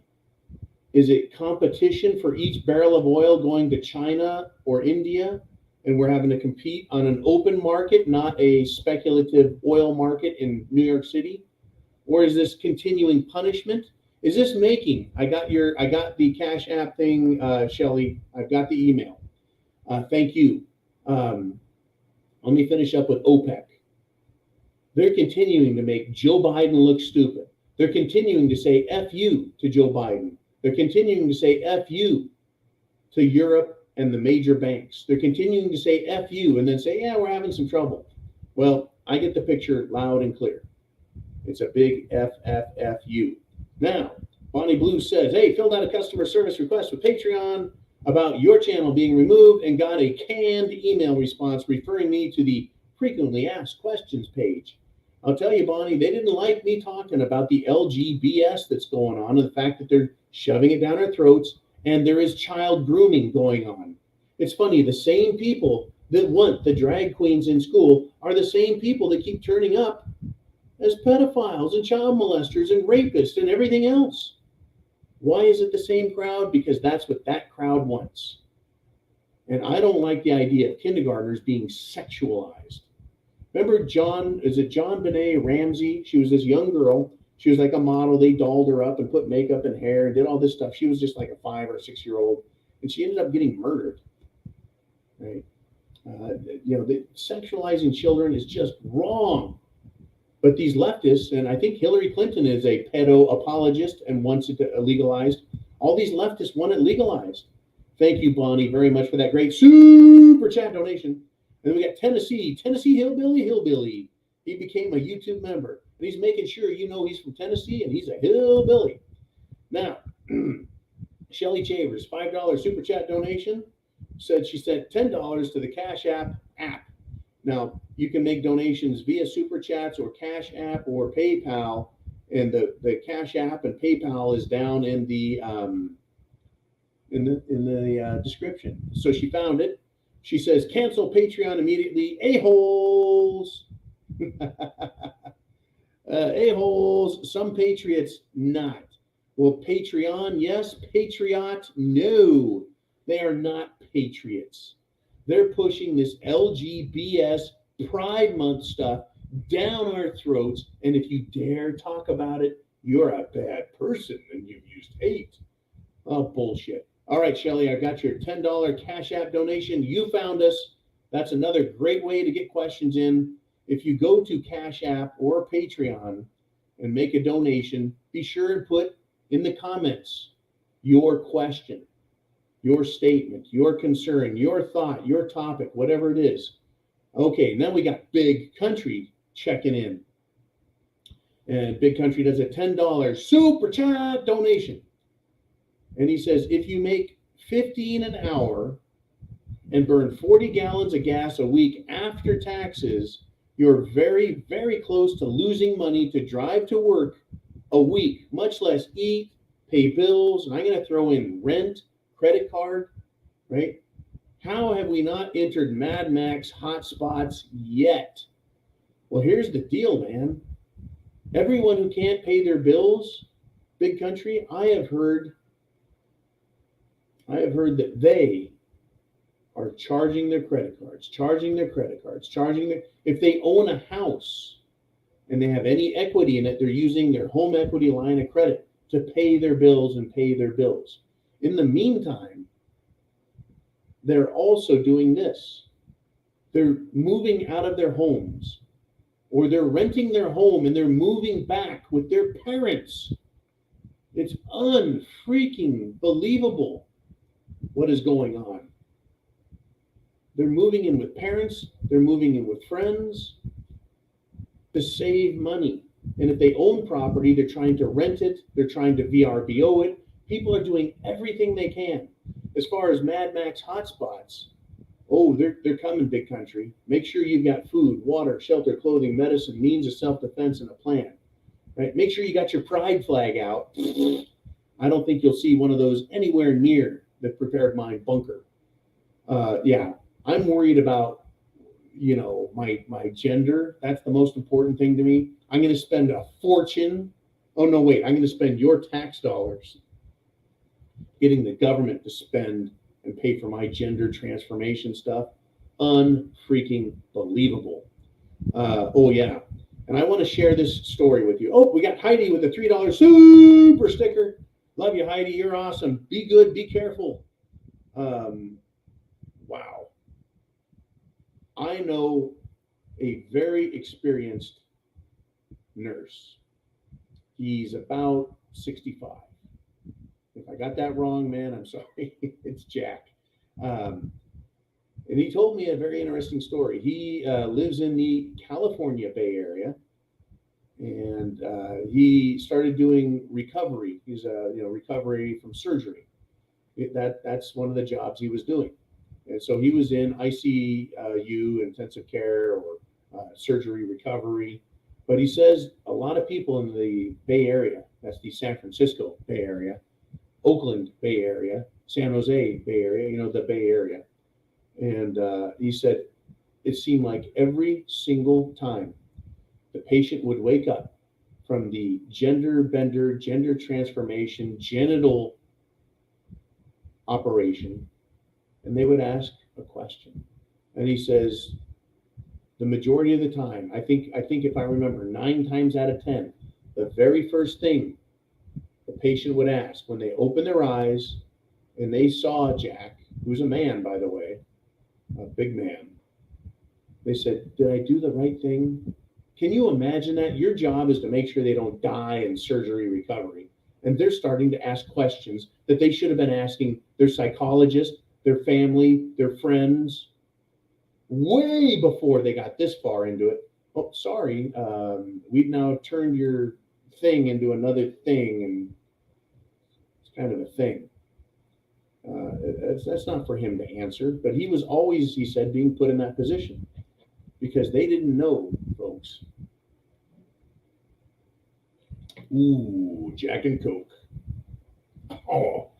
Is it competition for each barrel of oil going to China or India? And we're having to compete on an open market, not a speculative oil market in New York City? Or is this continuing punishment? Is this making, I got the Cash App thing, Shelley. I've got the email. Thank you. Let me finish up with OPEC. They're continuing to make Joe Biden look stupid. They're continuing to say F you to Joe Biden. They're continuing to say F you to Europe and the major banks. They're continuing to say F you and then say, yeah, we're having some trouble. Well, I get the picture loud and clear. It's a big FFFU. Now, Bonnie Blue says, hey, filled out a customer service request with Patreon about your channel being removed and got a canned email response referring me to the frequently asked questions page. I'll tell you, Bonnie, they didn't like me talking about the LGBS that's going on and the fact that they're shoving it down our throats and there is child grooming going on. It's funny, the same people that want the drag queens in school are the same people that keep turning up as pedophiles and child molesters and rapists and everything else. Why is it the same crowd? Because that's what that crowd wants. And I don't like the idea of kindergartners being sexualized. Remember John Benet Ramsey? She was this young girl. She was like a model. They dolled her up and put makeup and hair and did all this stuff. She was just like a 5 or 6 year old. And she ended up getting murdered. Right? The sexualizing children is just wrong. But these leftists, and I think Hillary Clinton is a pedo apologist and wants it legalized. All these leftists want it legalized. Thank you, Bonnie, very much for that great super chat donation. And then we got Tennessee Hillbilly. He became a YouTube member. And he's making sure you know he's from Tennessee and he's a hillbilly. Now, Shelly Chavers, $5 super chat donation, said she sent $10 to the Cash App. Now, you can make donations via Super Chats or Cash App or PayPal, and the Cash App and PayPal is down in the description. So she found it. She says, cancel Patreon immediately. A-holes. A-holes. Some patriots not. Well, Patreon, yes. Patriot, no. They are not patriots. They're pushing this LGBS Pride Month stuff down our throats. And if you dare talk about it, you're a bad person and you've used hate. Oh, bullshit. All right, Shelly, I got your $10 Cash App donation. You found us. That's another great way to get questions in. If you go to Cash App or Patreon and make a donation, be sure and put in the comments your question, your statement, your concern, your thought, your topic, whatever it is. Okay, now we got Big Country checking in. And Big Country does a $10 super chat donation. And he says, if you make $15 an hour and burn 40 gallons of gas a week after taxes, you're very, very close to losing money to drive to work a week, much less eat, pay bills, and I'm going to throw in rent, credit card, right? How have we not entered Mad Max hotspots yet? Well, here's the deal, man. Everyone who can't pay their bills, Big Country, I have heard that they are charging their credit cards, if they own a house and they have any equity in it, they're using their home equity line of credit to pay their bills and pay their bills. In the meantime, they're also doing this. They're moving out of their homes, or they're renting their home and they're moving back with their parents. It's unfreaking believable what is going on. They're moving in with parents, they're moving in with friends to save money. And if they own property, they're trying to rent it, they're trying to VRBO it. People are doing everything they can. As far as Mad Max hotspots, oh, they're coming, Big Country. Make sure you've got food, water, shelter, clothing, medicine, means of self-defense, and a plan. Right? Make sure you got your pride flag out. I don't think you'll see one of those anywhere near the Prepared Mind bunker. Yeah, I'm worried about, my gender. That's the most important thing to me. I'm going to spend a fortune. Oh, no, wait. I'm going to spend your tax dollars getting the government to spend and pay for my gender transformation stuff. Unfreaking believable. Oh, yeah. And I want to share this story with you. Oh, we got Heidi with a $3 super sticker. Love you, Heidi. You're awesome. Be good. Be careful. Wow. I know a very experienced nurse. He's about 65. If I got that wrong, man, I'm sorry. It's Jack. And he told me a very interesting story. He lives in the California Bay Area, and he started doing recovery. He's recovery from surgery. That's one of the jobs he was doing. And so he was in ICU, intensive care, or surgery recovery. But he says a lot of people in the Bay Area, that's the San Francisco Bay Area, Oakland Bay Area, San Jose Bay Area, the Bay Area. And he said it seemed like every single time the patient would wake up from the gender bender, gender transformation, genital operation, and they would ask a question. And he says, the majority of the time, I think if I remember, 9 times out of 10, the very first thing the patient would ask when they opened their eyes and they saw Jack, who's a man, by the way, a big man, they said, did I do the right thing? Can you imagine that? Your job is to make sure they don't die in surgery recovery. And they're starting to ask questions that they should have been asking their psychologist, their family, their friends, way before they got this far into it. Oh, sorry, we've now turned your thing into another thing, and it's kind of a thing. That's not for him to answer, but he was always, he said, being put in that position because they didn't know, folks. Ooh, Jack and Coke. Oh,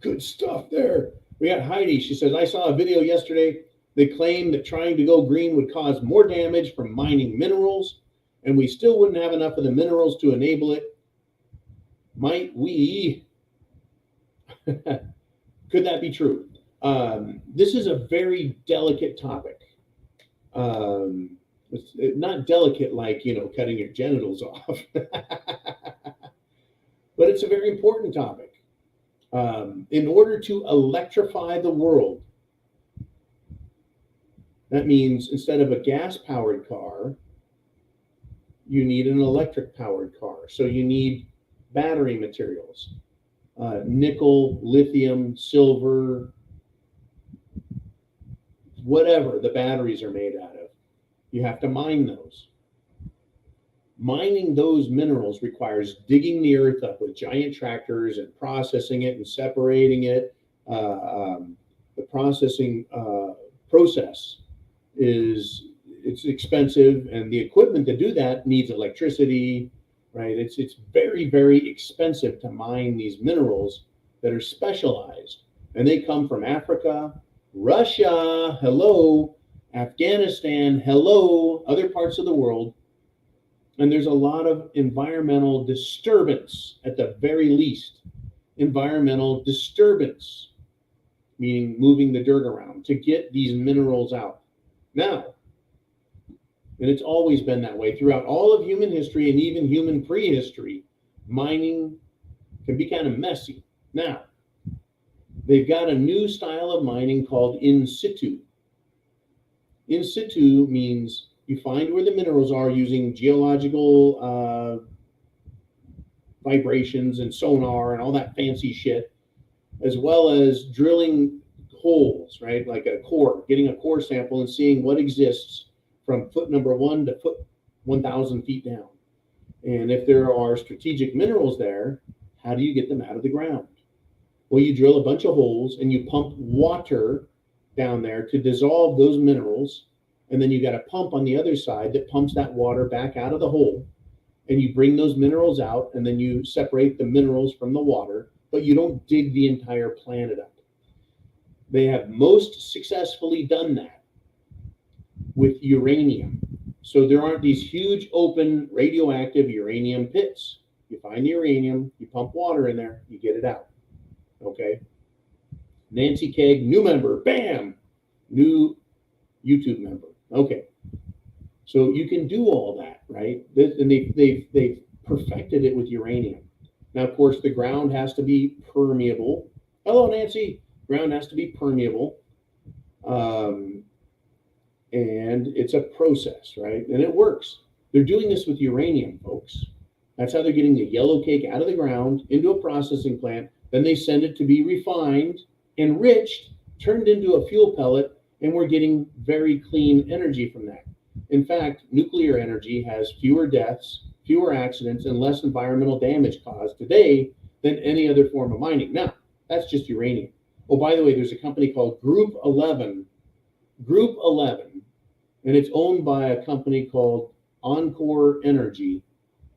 good stuff there. We got Heidi. She says, I saw a video yesterday. They claim that trying to go green would cause more damage from mining minerals, and we still wouldn't have enough of the minerals to enable it. Might we? Could that be true? This is a very delicate topic. It's not delicate like, cutting your genitals off, but it's a very important topic. In order to electrify the world, that means instead of a gas-powered car, you need an electric-powered car. So you need battery materials, nickel, lithium, silver, whatever the batteries are made out of. You have to mine those. Mining those minerals requires digging the earth up with giant tractors and processing it and separating it. The processing process it's expensive, and the equipment to do that needs electricity, right? It's very, very expensive to mine these minerals that are specialized, and they come from Africa, Russia, hello, Afghanistan, hello, other parts of the world. And there's a lot of environmental disturbance, at the very least. Environmental disturbance, meaning moving the dirt around to get these minerals out. Now, and it's always been that way throughout all of human history and even human prehistory, mining can be kind of messy. Now, they've got a new style of mining called in situ. In situ means you find where the minerals are using geological vibrations and sonar and all that fancy shit, as well as drilling holes, right? Like a core, getting a core sample and seeing what exists from foot number 1 to foot 1,000 feet down. And if there are strategic minerals there, how do you get them out of the ground? Well, you drill a bunch of holes and you pump water down there to dissolve those minerals. And then you got a pump on the other side that pumps that water back out of the hole. And you bring those minerals out, and then you separate the minerals from the water, but you don't dig the entire planet up. They have most successfully done that with uranium. So there aren't these huge open radioactive uranium pits. You find the uranium, you pump water in there, you get it out. Okay. Nancy Keg, new member, bam, new YouTube member. Okay. So you can do all that, right? And they've perfected it with uranium. Now, of course, the ground has to be permeable. Hello, Nancy. Ground has to be permeable. And it's a process, right? And it works. They're doing this with uranium, folks. That's how they're getting the yellow cake out of the ground into a processing plant. Then they send it to be refined, enriched, turned into a fuel pellet, and we're getting very clean energy from that. In fact, nuclear energy has fewer deaths, fewer accidents, and less environmental damage caused today than any other form of mining. Now, that's just uranium. Oh, by the way, there's a company called Group 11, and it's owned by a company called Encore Energy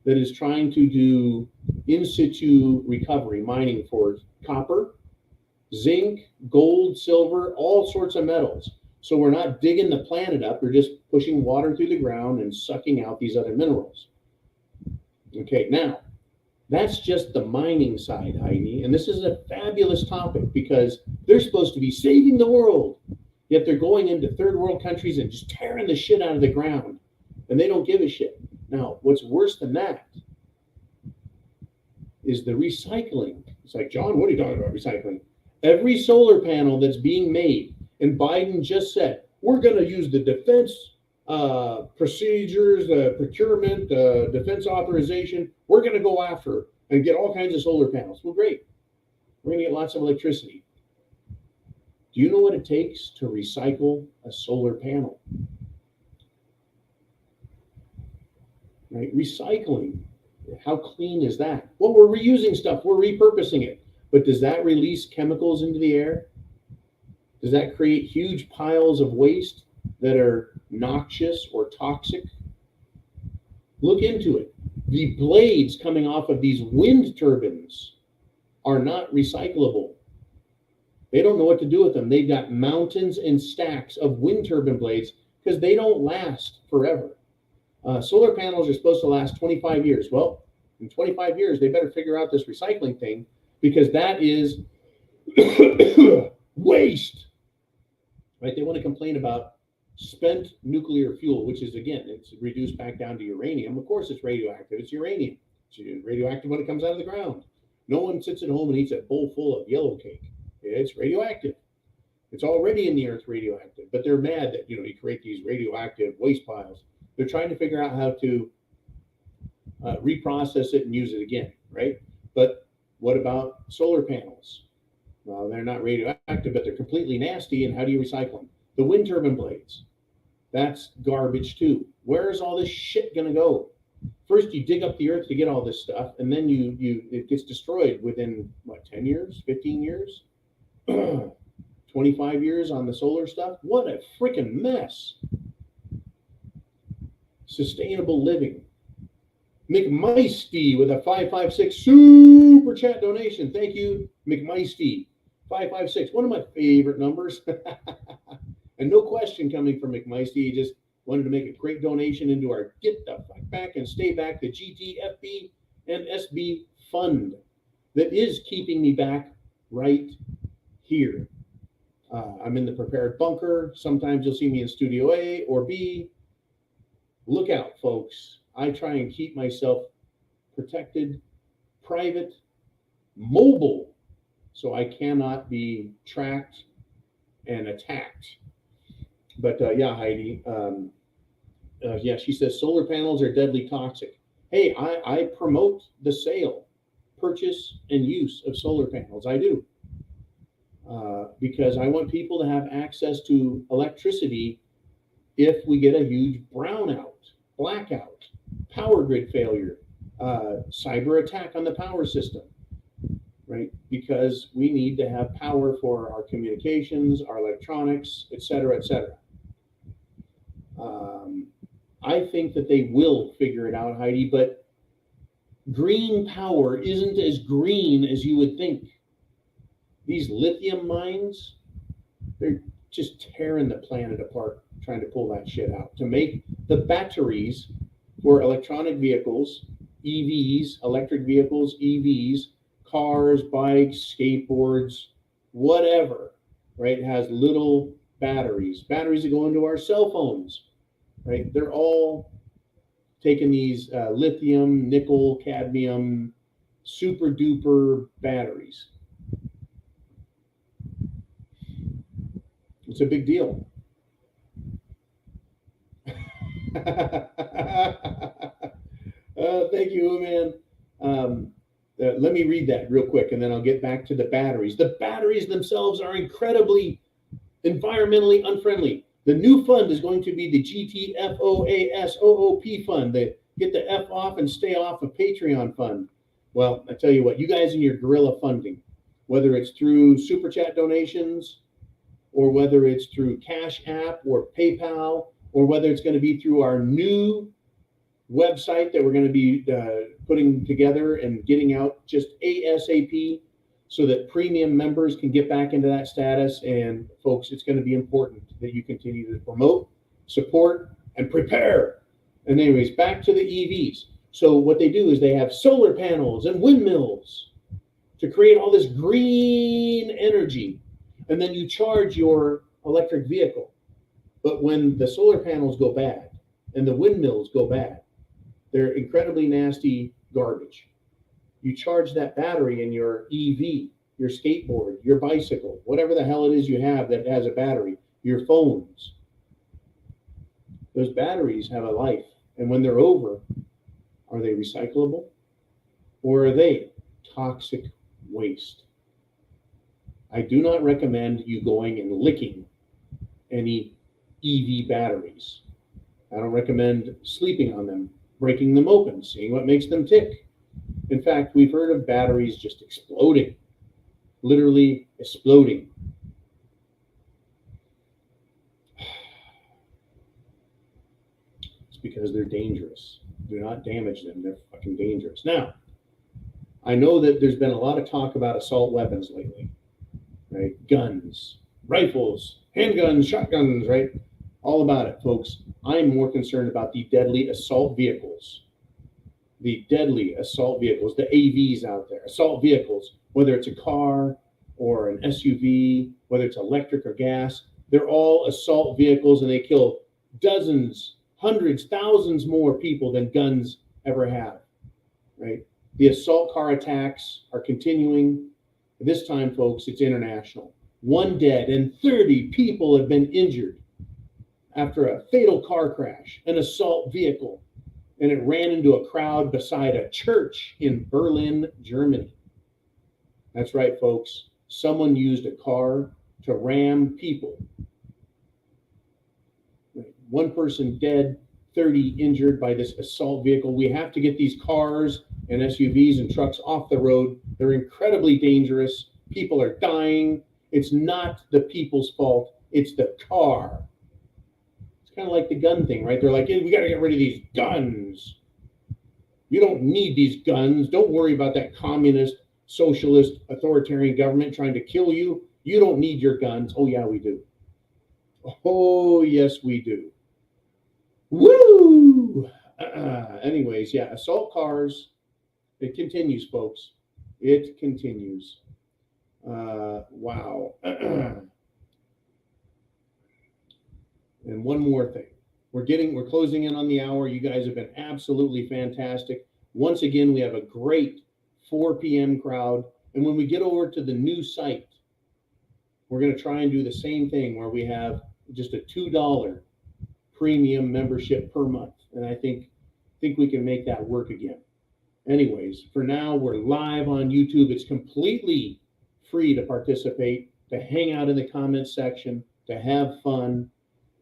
that is trying to do in situ recovery mining for copper, zinc, gold, silver, all sorts of metals. So we're not digging the planet up, we're just pushing water through the ground and sucking out these other minerals. Okay, now, that's just the mining side, Heidi, and this is a fabulous topic because they're supposed to be saving the world, yet they're going into third world countries and just tearing the shit out of the ground, and they don't give a shit. Now, what's worse than that is the recycling. It's like, John, what are you talking about, recycling? Every solar panel that's being made, and Biden just said, we're going to use the defense procedures, procurement, defense authorization. We're going to go after and get all kinds of solar panels. Well, great. We're going to get lots of electricity. Do you know what it takes to recycle a solar panel? Right? Recycling. How clean is that? Well, we're reusing stuff. We're repurposing it. But does that release chemicals into the air? Does that create huge piles of waste that are noxious or toxic? Look into it. The blades coming off of these wind turbines are not recyclable. They don't know what to do with them. They've got mountains and stacks of wind turbine blades because they don't last forever. Solar panels are supposed to last 25 years. Well, in 25 years, they better figure out this recycling thing because that is waste. Right? They want to complain about spent nuclear fuel, which is, again, it's reduced back down to uranium. Of course, it's radioactive. It's uranium. It's radioactive when it comes out of the ground. No one sits at home and eats a bowl full of yellow cake. It's radioactive. It's already in the earth radioactive, but they're mad that, you create these radioactive waste piles. They're trying to figure out how to reprocess it and use it again, right? But what about solar panels? Well, they're not radioactive, but they're completely nasty. And how do you recycle them? The wind turbine blades, that's garbage too. Where is all this shit going to go? First, you dig up the earth to get all this stuff, and then it gets destroyed within, 10 years, 15 years, 25 years on the solar stuff? What a freaking mess. Sustainable living. McMeisty with a 556 super chat donation. Thank you, McMeisty. 556, one of my favorite numbers. And no question coming from McMeisty. He just wanted to make a great donation into our Get the Fuck Back and Stay Back, the GTFB and SB fund that is keeping me back right here. I'm in the prepared bunker. Sometimes you'll see me in Studio A or B. Look out, folks. I try and keep myself protected, private, mobile, so I cannot be tracked and attacked. But yeah, Heidi, yeah, she says solar panels are deadly toxic. Hey, I promote the sale, purchase, and use of solar panels. I do. Because I want people to have access to electricity if we get a huge brownout, blackout, power grid failure, cyber attack on the power system, right? Because we need to have power for our communications, our electronics, et cetera, et cetera. I think that they will figure it out, Heidi, but green power isn't as green as you would think. These lithium mines, They're just tearing the planet apart trying to pull that shit out to make the batteries for electronic vehicles, EVs, electric vehicles, EVs, cars, bikes, skateboards, whatever, right? It has little batteries that go into our cell phones, right? They're all taking these lithium, nickel, cadmium, super duper batteries. It's a big deal. Thank you, man. Let me read that real quick, and then I'll get back to the batteries. The batteries themselves are incredibly environmentally unfriendly. The new fund is going to be the GTFOASOOP fund, the Get the F Off and Stay Off of Patreon fund. Well, I tell you what, you guys in your guerrilla funding, whether it's through Super Chat donations, or whether it's through CashApp or PayPal, or whether it's going to be through our new website that we're going to be putting together and getting out just ASAP so that premium members can get back into that status. And folks, it's going to be important that you continue to promote, support, and prepare. And anyways, back to the EVs. So what they do is they have solar panels and windmills to create all this green energy. And then you charge your electric vehicle. But when the solar panels go bad and the windmills go bad, they're incredibly nasty garbage. You charge that battery in your EV, your skateboard, your bicycle, whatever the hell it is you have that has a battery, your phones. Those batteries have a life. And when they're over, are they recyclable? Or are they toxic waste? I do not recommend you going and licking any EV batteries. I don't recommend sleeping on them, breaking them open, seeing what makes them tick. In fact, we've heard of batteries just exploding, literally exploding. It's because they're dangerous. Do not damage them. They're fucking dangerous. Now, I know that there's been a lot of talk about assault weapons lately, right? Guns, rifles, handguns, shotguns, right? All about it, folks. I'm more concerned about the deadly assault vehicles. The deadly assault vehicles, the AVs out there, assault vehicles, whether it's a car or an SUV, whether it's electric or gas, they're all assault vehicles and they kill dozens, hundreds, thousands more people than guns ever have, right? The assault car attacks are continuing. This time, folks, it's international. 1 dead and 30 people have been injured after a fatal car crash, an assault vehicle, and it ran into a crowd beside a church in Berlin, Germany. That's right, folks. Someone used a car to ram people. 1 person dead, 30 injured by this assault vehicle. We have to get these cars and SUVs and trucks off the road. They're incredibly dangerous. People are dying. It's not the people's fault. It's the car. It's kind of like the gun thing, right? They're like, hey, we got to get rid of these guns. You don't need these guns. Don't worry about that communist, socialist, authoritarian government trying to kill you. You don't need your guns. Oh, yeah, we do. Oh, yes, we do. Woo! Anyways, yeah, assault cars. It continues, folks. It continues. Wow. And one more thing. We're closing in on the hour. You guys have been absolutely fantastic. Once again, we have a great 4 p.m. crowd. And when we get over to the new site, we're going to try and do the same thing where we have just a $2 premium membership per month. And I think we can make that work again. Anyways, for now, we're live on YouTube. It's completely free to participate, to hang out in the comments section, to have fun,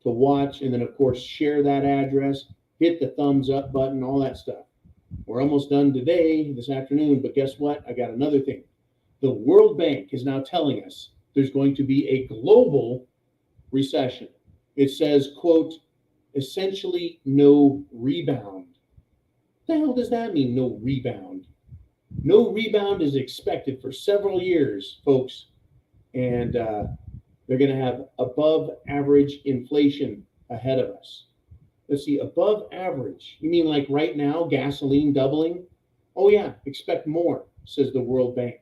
to watch, and then, of course, share that address, hit the thumbs up button, all that stuff. We're almost done today, this afternoon, but guess what? I got another thing. The World Bank is now telling us there's going to be a global recession. It says, quote, essentially no rebound. What the hell does that mean, no rebound? No rebound is expected for several years, folks. And They're going to have above average inflation ahead of us. Let's see, above average. You mean like right now, gasoline doubling? Oh yeah, expect more, says the World Bank.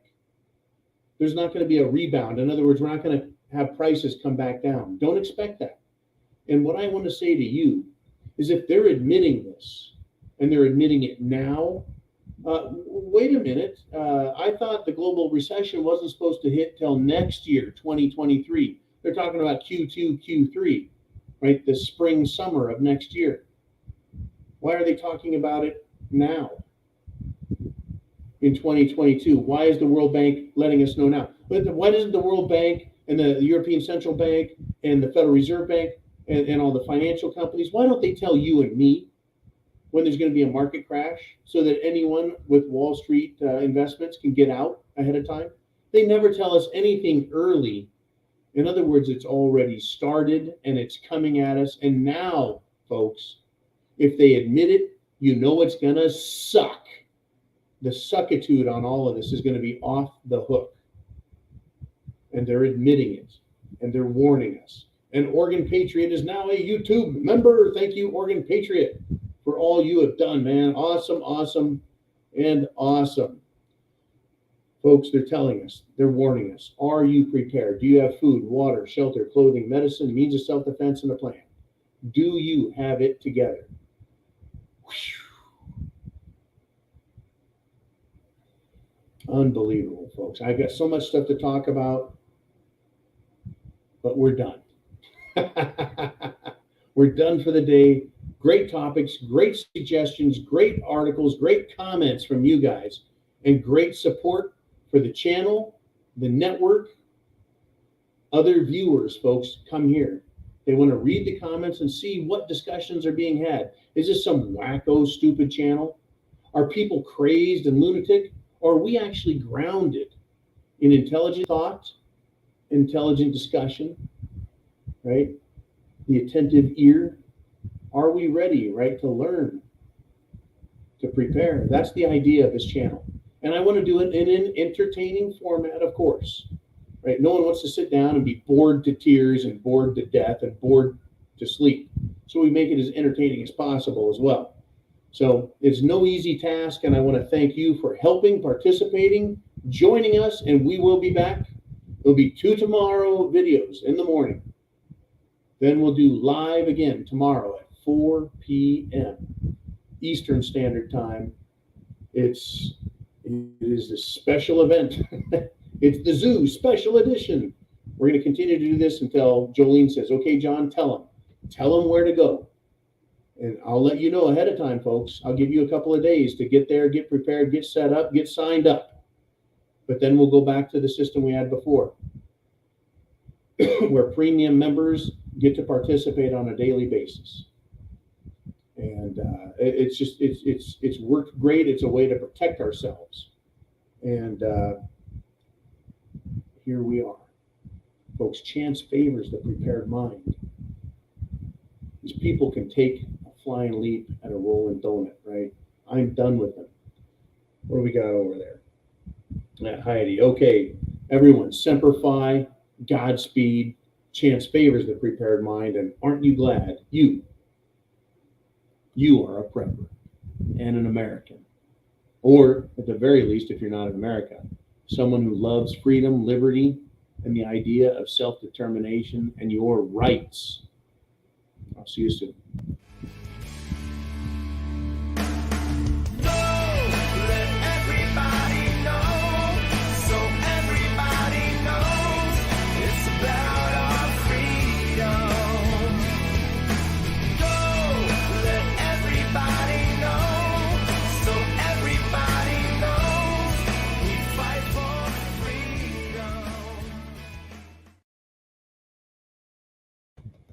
There's not going to be a rebound. In other words, we're not going to have prices come back down. Don't expect that. And what I want to say to you is if they're admitting this, and they're admitting it now, wait a minute. I thought the global recession wasn't supposed to hit till next year, 2023. They're talking about Q2, Q3, right? The spring, summer of next year. Why are they talking about it now in 2022? Why is the World Bank letting us know now? Why doesn't the World Bank and the European Central Bank and the Federal Reserve Bank and all the financial companies, why don't they tell you and me when there's going to be a market crash so that anyone with Wall Street investments can get out ahead of time? They never tell us anything early. In other words, it's already started and it's coming at us. And now, folks, if they admit it, you know it's going to suck. The suckitude on all of this is going to be off the hook. And they're admitting it. And they're warning us. And Oregon Patriot is now a YouTube member. Thank you, Oregon Patriot, for all you have done, man. Awesome, awesome, and awesome. Folks, they're telling us, they're warning us. Are you prepared? Do you have food, water, shelter, clothing, medicine, means of self-defense, and a plan? Do you have it together? Whew. Unbelievable, folks. I've got so much stuff to talk about, but we're done. We're done for the day. Great topics, great suggestions, great articles, great comments from you guys, and great support for the channel, the network, other viewers, folks. Come here. They want to read the comments and see what discussions are being had. Is this some wacko, stupid channel? Are people crazed and lunatic? Or are we actually grounded in intelligent thought, intelligent discussion, right? The attentive ear. Are we ready, right, to learn, to prepare? That's the idea of this channel. And I want to do it in an entertaining format, of course, right? No one wants to sit down and be bored to tears and bored to death and bored to sleep. So we make it as entertaining as possible as well. So it's no easy task, and I want to thank you for helping, participating, joining us, and we will be back. There'll be 2 tomorrow videos in the morning. Then we'll do live again tomorrow at 4 p.m. Eastern Standard Time. It is a special event. It's the Zoo Special Edition. We're going to continue to do this until Jolene says, okay, John, tell them where to go. And I'll let you know ahead of time, folks. I'll give you a couple of days to get there, get prepared, get set up, get signed up. But then we'll go back to the system we had before, where premium members get to participate on a daily basis. And it's worked great. It's a way to protect ourselves. And here we are. Folks, chance favors the prepared mind. These people can take a flying leap at a rolling donut, right? I'm done with them. What do we got over there? Heidi. Okay, everyone, Semper Fi, Godspeed. Chance favors the prepared mind, and aren't you glad you are a prepper and an American, or at the very least, if you're not in America, someone who loves freedom, liberty, and the idea of self-determination and your rights. I'll see you soon.